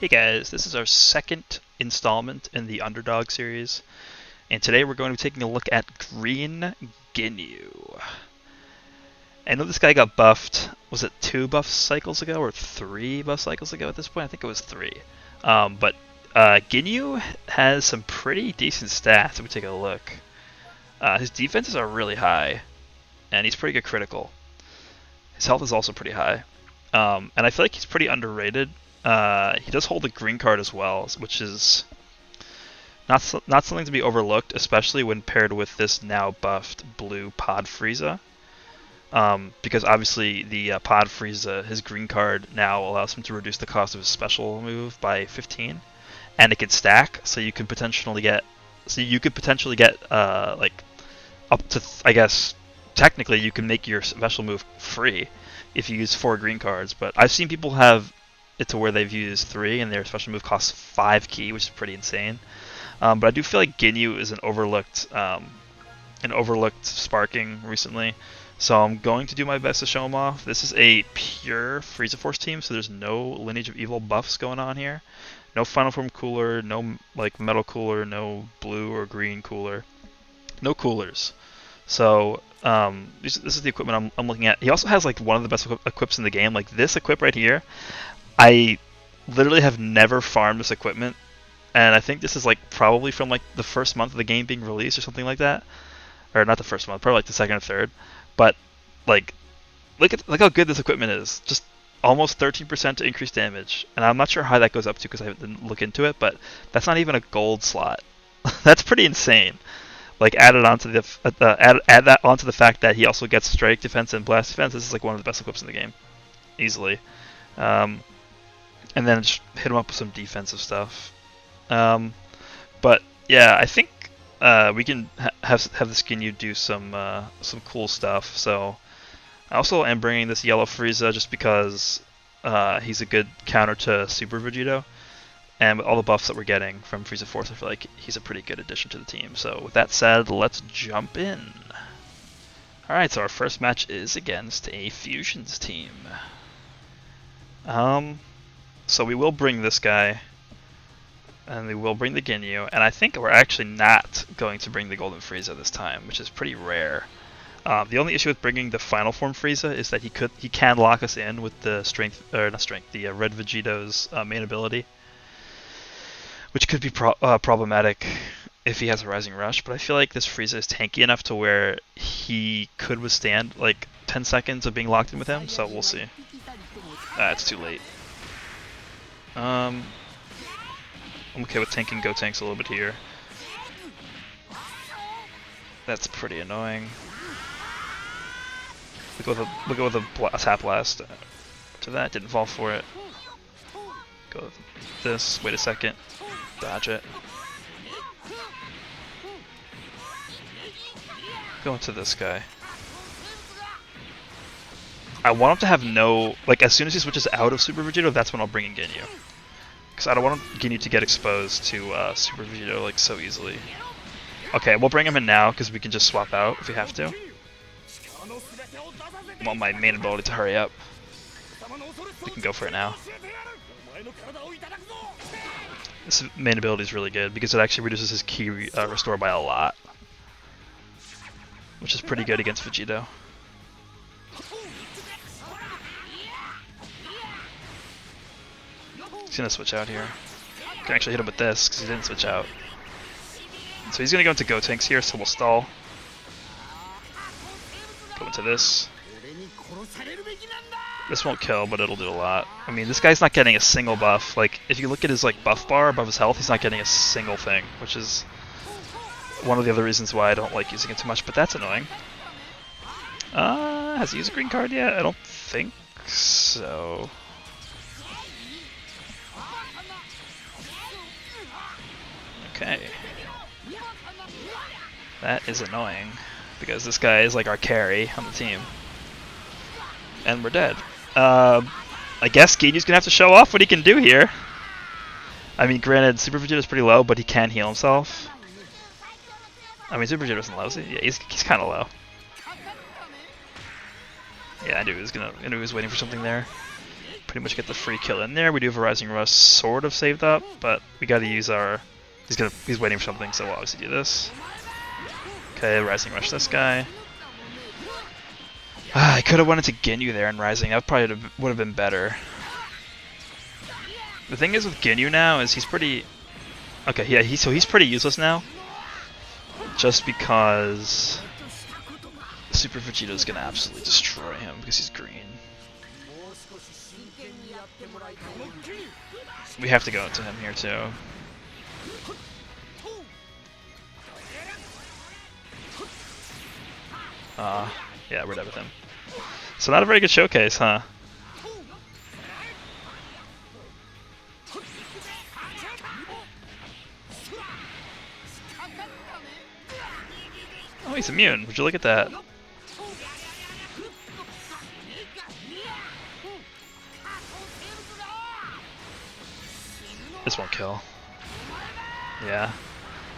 Hey guys, this is our second installment in the Underdog series, and today we're going to be taking a look at Green Ginyu. I know this guy got buffed, was it 2 buff cycles ago or 3 buff cycles ago at this point? I think it was 3. But Ginyu has some pretty decent stats if we take a look. His defenses are really high, and he's pretty good critical. His health is also pretty high. And I feel like he's pretty underrated. He does hold a green card as well, which is not something to be overlooked, especially when paired with this now buffed blue Pod Frieza. Because obviously the Pod Frieza, his green card now allows him to reduce the cost of his special move by 15, and it can stack, so you could potentially get like up to I guess technically you can make your special move free if you use 4 green cards, but I've seen people have it to where they've used 3 and their special move costs 5 key, which is pretty insane. But I do feel like Ginyu is an overlooked sparking recently, so I'm going to do my best to show him off. This is a pure Frieza Force team, so there's no Lineage of Evil buffs going on here. No Final Form cooler, no like metal cooler, no blue or green cooler, no coolers. So this is the equipment I'm looking at. He also has like one of the best equips in the game. Like this equip right here, I literally have never farmed this equipment, and I think this is like probably from like the first month of the game being released or something like that, or not the first month, probably like the second or third. But like, look how good this equipment is. Just almost 13% to increase damage, and I'm not sure how that goes up to because I didn't look into it. But that's not even a gold slot. That's pretty insane. Like add that onto the fact that he also gets strike defense and blast defense. This is like one of the best equips in the game, easily. And then just hit him up with some defensive stuff. But yeah, I think we can have this Ginyu do some cool stuff. So I also am bringing this yellow Frieza just because he's a good counter to Super Vegito. And with all the buffs that we're getting from Frieza Force, I feel like he's a pretty good addition to the team. So with that said, let's jump in. Alright, so our first match is against a Fusions team. So we will bring this guy, and we will bring the Ginyu, and I think we're actually not going to bring the Golden Frieza this time, which is pretty rare. The only issue with bringing the Final Form Frieza is that he can lock us in with the the Red Vegito's main ability, which could be problematic if he has a Rising Rush, but I feel like this Frieza is tanky enough to where he could withstand like 10 seconds of being locked in with him, so we'll see. It's too late. I'm okay with tanking Gotenks a little bit here. That's pretty annoying. We'll go with a Tap Blast to that, didn't fall for it. Go with this, wait a second. Dodge it. Go into this guy. I want him to have no... Like, as soon as he switches out of Super Vegito, that's when I'll bring in Ginyu. Because I don't want Ginyu to get exposed to Super Vegito, like, so easily. Okay, we'll bring him in now, because we can just swap out if we have to. I want my main ability to hurry up. We can go for it now. This main ability is really good because it actually reduces his ki restore by a lot, which is pretty good against Vegito. He's gonna switch out here. Can actually hit him with this because he didn't switch out. So he's gonna go into Gotenks here, so we'll stall. Go into this. This won't kill, but it'll do a lot. I mean, this guy's not getting a single buff. Like, if you look at his like buff bar above his health, he's not getting a single thing, which is one of the other reasons why I don't like using it too much, but that's annoying. Has he used a green card yet? I don't think so. Okay. That is annoying, because this guy is like our carry on the team. And we're dead. I guess Ginyu's gonna have to show off what he can do here. I mean, granted, Super Vegito's pretty low, but he can heal himself. I mean, Super Vegito isn't low, is he? Yeah, he's kind of low. Yeah, I knew he was waiting for something there. pretty much get the free kill in there. We do have a Rising Rush sort of saved up, but we gotta use our... He's waiting for something, so we'll obviously do this. Okay, Rising Rush this guy. I could have went into Ginyu there and Rising. That probably would have been better. The thing is with Ginyu now is he's pretty... Okay, yeah, so he's pretty useless now. Just because Super Vegeta is going to absolutely destroy him because he's green. We have to go into him here too. Yeah, we're dead with him. So not a very good showcase, huh? Oh, he's immune. Would you look at that? This won't kill. Yeah.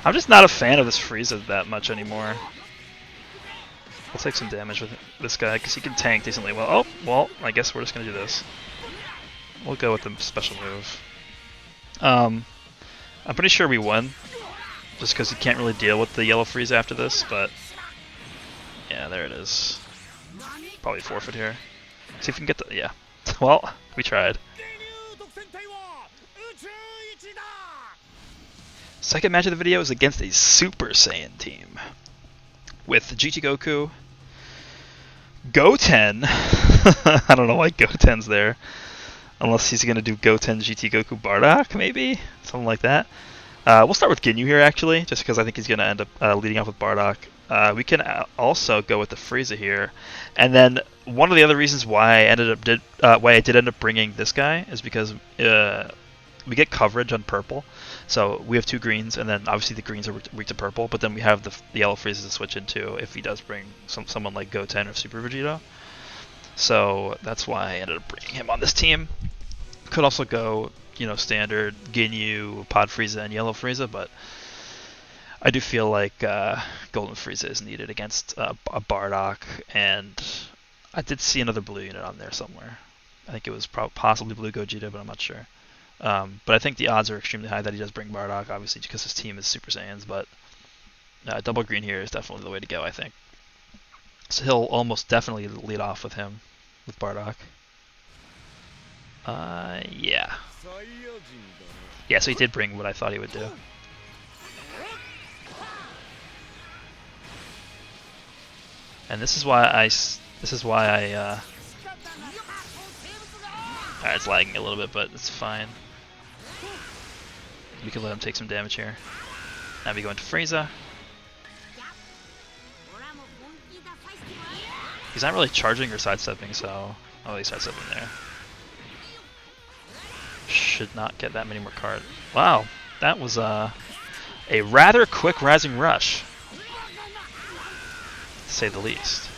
I'm just not a fan of this Frieza that much anymore. We'll take some damage with this guy because he can tank decently well. Oh, well, I guess we're just going to do this. We'll go with the special move. I'm pretty sure we won. Just because he can't really deal with the yellow Frieza after this, but... Yeah, there it is. Probably forfeit here. See if we can get the... Yeah. Well, we tried. Second match of the video is against a Super Saiyan team. With GT Goku, Goten. I don't know why Goten's there. Unless he's going to do Goten GT Goku Bardock, maybe? Something like that. We'll start with Ginyu here, actually, just because I think he's going to end up leading off with Bardock. We can also go with the Frieza here. And then one of the other reasons why I did end up bringing this guy is because we get coverage on purple. So we have two greens, and then obviously the greens are weak to purple, but then we have the yellow Frieza to switch into if he does bring someone like Goten or Super Vegeta. So that's why I ended up bringing him on this team. Could also go, standard Ginyu, Pod Frieza, and Yellow Frieza, but I do feel like Golden Frieza is needed against a Bardock, and I did see another blue unit on there somewhere. I think it was possibly Blue Gogeta, but I'm not sure. But I think the odds are extremely high that he does bring Bardock, obviously because his team is Super Saiyans, but double green here is definitely the way to go, I think. So he'll almost definitely lead off with him, with Bardock. Yeah. Yeah, so he did bring what I thought he would do. And this is why I Alright, it's lagging a little bit, but it's fine. We can let him take some damage here. Now we go into Frieza. He's not really charging or sidestepping, so... Oh, he's sidestepping there. Should not get that many more cards. Wow, that was a rather quick Rising Rush, to say the least.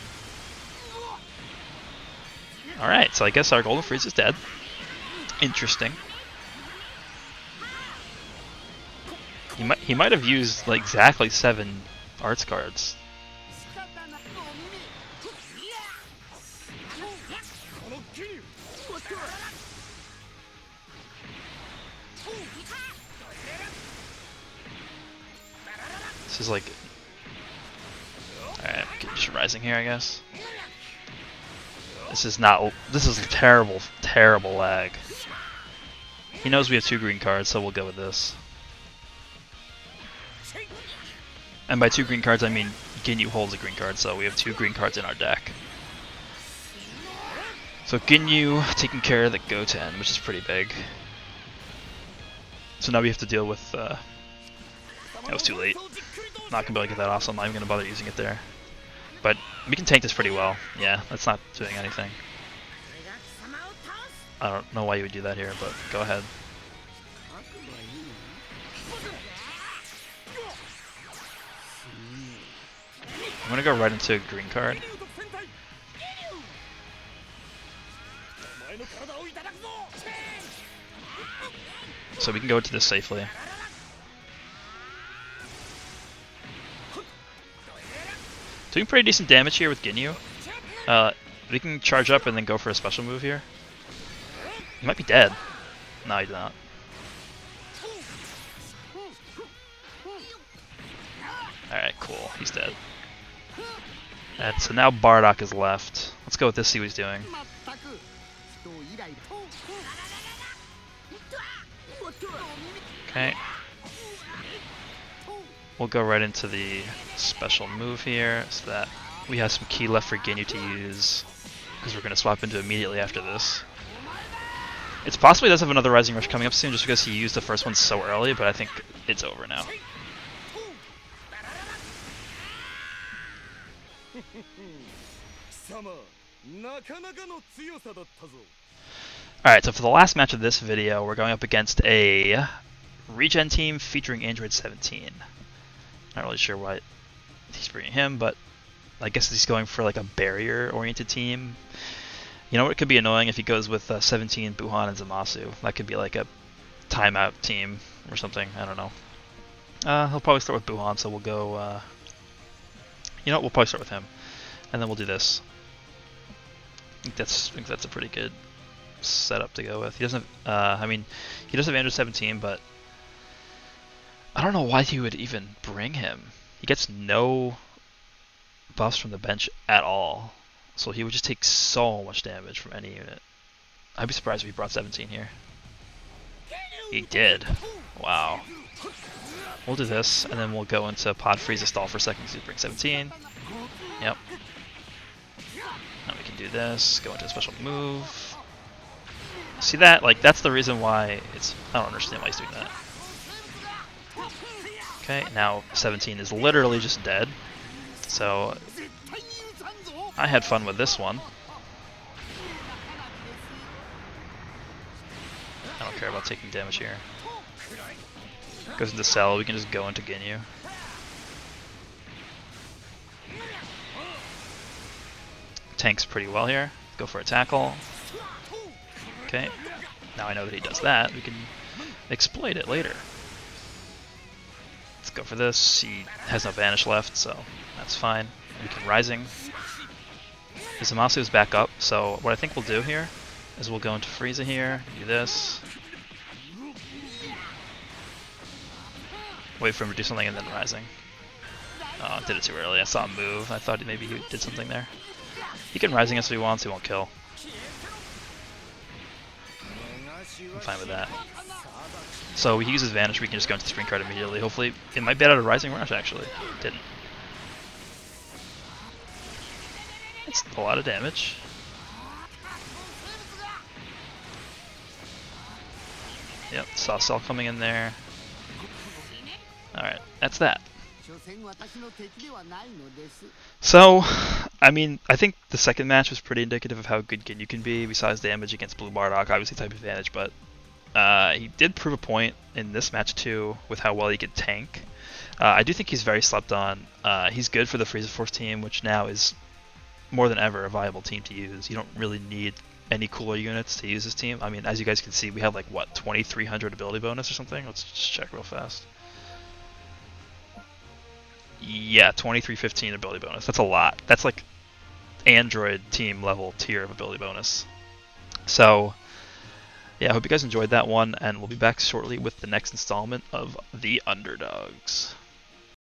Alright, so I guess our Golden Frieza is dead. Interesting. He might have used like exactly 7 arts cards. This is like... Alright, just rising here, I guess. This is terrible, terrible lag. He knows we have 2 green cards, so we'll go with this. And by 2 green cards, I mean Ginyu holds a green card, so we have 2 green cards in our deck. So Ginyu taking care of the Goten, which is pretty big. So now we have to deal with... that was too late. Not gonna be able to get that off, so I'm not even gonna bother using it there. But we can tank this pretty well. Yeah, that's not doing anything. I don't know why you would do that here, but go ahead. I'm gonna go right into a green card. So we can go into this safely. Doing pretty decent damage here with Ginyu. We can charge up and then go for a special move here. He might be dead. No, he's not. Alright, cool. He's dead. And so now Bardock is left. Let's go with this, see what he's doing. Okay. We'll go right into the special move here so that we have some key left for Ginyu to use, because we're going to swap into immediately after this. It's possible he does have another Rising Rush coming up soon just because he used the first one so early, but I think it's over now. Alright, so for the last match of this video, we're going up against a regen team featuring Android 17. Not really sure why he's bringing him, but I guess he's going for like a barrier-oriented team. You know what, it could be annoying if he goes with 17, Buhan, and Zamasu. That could be like a timeout team or something, I don't know. He'll probably start with Buhan, so we'll go... you know what, we'll probably start with him. And then we'll do this. I think that's a pretty good setup to go with. He doesn't have, I mean, he does have Android 17, but I don't know why he would even bring him. He gets no buffs from the bench at all, so he would just take so much damage from any unit. I'd be surprised if he brought 17 here. He did. Wow. We'll do this, and then we'll go into Pod Freeze a stall for a second to bring 17. Yep. Now we can do this, go into a special move. See that? Like, that's the reason why it's... I don't understand why he's doing that. Okay, now 17 is literally just dead. So, I had fun with this one. I don't care about taking damage here. Goes into Cell, we can just go into Ginyu. Tanks pretty well here. Go for a tackle. Okay, now I know that he does that. We can exploit it later. Let's go for this. He has no Vanish left, so that's fine. We can Rising. Zamasu is back up, so what I think we'll do here is we'll go into Frieza here, do this. Wait for him to do something and then Rising. Oh, I did it too early. I saw him move. I thought maybe he did something there. He can Rising us if he wants, he won't kill. I'm fine with that. So he uses Vanish, we can just go into the screen card immediately. Hopefully, it might be out of Rising Rush actually. Didn't. It's a lot of damage. Yep, saw Cell coming in there. Alright, that's that. So, I mean, I think the second match was pretty indicative of how good Ginyu can be, besides damage against Blue Bardock, obviously type advantage, but he did prove a point in this match too, with how well he could tank. I do think he's very slept on. He's good for the Frieza Force team, which now is more than ever a viable team to use. You don't really need any cooler units to use this team. I mean, as you guys can see, we have like, what, 2300 ability bonus or something? Let's just check real fast. Yeah, 2315 ability bonus. That's a lot. That's like Android team level tier of ability bonus. So, yeah, I hope you guys enjoyed that one, and we'll be back shortly with the next installment of The Underdogs.